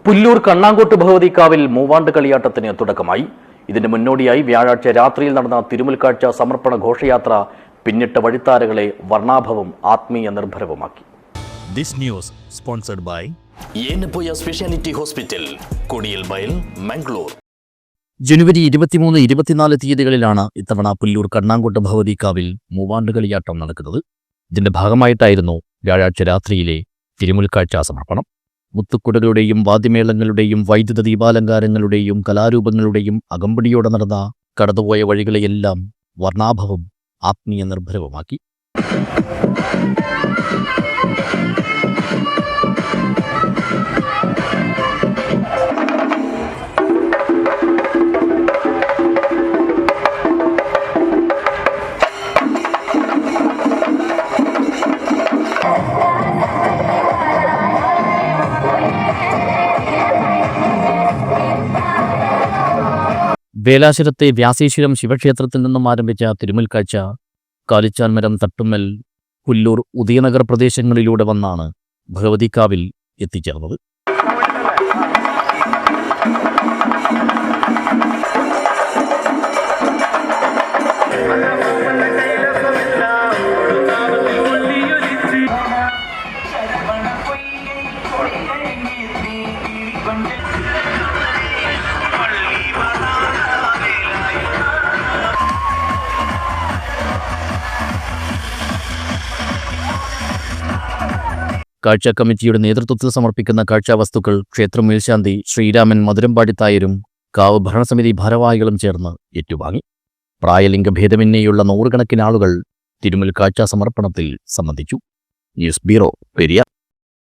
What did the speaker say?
പുല്ലൂർ കണ്ണാങ്കോട്ട് ഭഗവതിക്കാവിൽ മൂവാണ്ട് കളിയാട്ടത്തിന് തുടക്കമായി. ഇതിന് മുന്നോടിയായി വ്യാഴാഴ്ച രാത്രിയിൽ നടന്ന തിരുമുൽക്കാഴ്ച സമർപ്പണ ഘോഷയാത്ര പിന്നിട്ട വഴിത്താരകളെ വർണ്ണാഭവും ആത്മീയ നിർഭരവുമാക്കി. This news sponsored by Yenepoya speciality hospital, Kodialbail, Mangalore. ജനുവരി 23-24 തീയതികളിലാണ് ഇത്തവണ പുല്ലൂർ കണ്ണാങ്കോട്ട് ഭഗവതിക്കാവിൽ മൂവാണ്ട് കളിയാട്ടം നടക്കുന്നത്. ഇതിന്റെ ഭാഗമായിട്ടായിരുന്നു വ്യാഴാഴ്ച രാത്രിയിലെ തിരുമുൽക്കാഴ്ച സമർപ്പണം. മുത്തുക്കുടകളുടെയും വാദ്യമേളങ്ങളുടെയും വൈദ്യുത ദീപാലങ്കാരങ്ങളുടെയും കലാരൂപങ്ങളുടെയും അകമ്പടിയോടെ നടന്ന കടന്നുപോയ വഴികളെയെല്ലാം വർണ്ണാഭവും ആത്മീയ നിർഭരവുമാക്കി. വേലാശ്വരത്തെ വ്യാസേശ്വരം ശിവക്ഷേത്രത്തിൽ നിന്നും ആരംഭിച്ച തിരുമുൽക്കാഴ്ച കാലിച്ചാൻമരം, തട്ടുമ്മൽ, പുല്ലൂർ, ഉദയനഗർ പ്രദേശങ്ങളിലൂടെ വന്നാണ് ഭഗവതിക്കാവിൽ എത്തിച്ചേർന്നത്. കാഴ്ച കമ്മിറ്റിയുടെ നേതൃത്വത്തിൽ സമർപ്പിക്കുന്ന കാഴ്ചാവസ്തുക്കൾ ക്ഷേത്രം മേൽശാന്തി ശ്രീരാമൻ മധുരമ്പാടിത്തായരും കാവ് ഭരണസമിതി ഭാരവാഹികളും ചേർന്ന് ഏറ്റുവാങ്ങി. പ്രായലിംഗഭേദമന്യേയുള്ള നൂറുകണക്കിന് ആളുകൾ തിരുമുൽ കാഴ്ചാ സമർപ്പണത്തിൽ സംബന്ധിച്ചു. News bureau, Periya.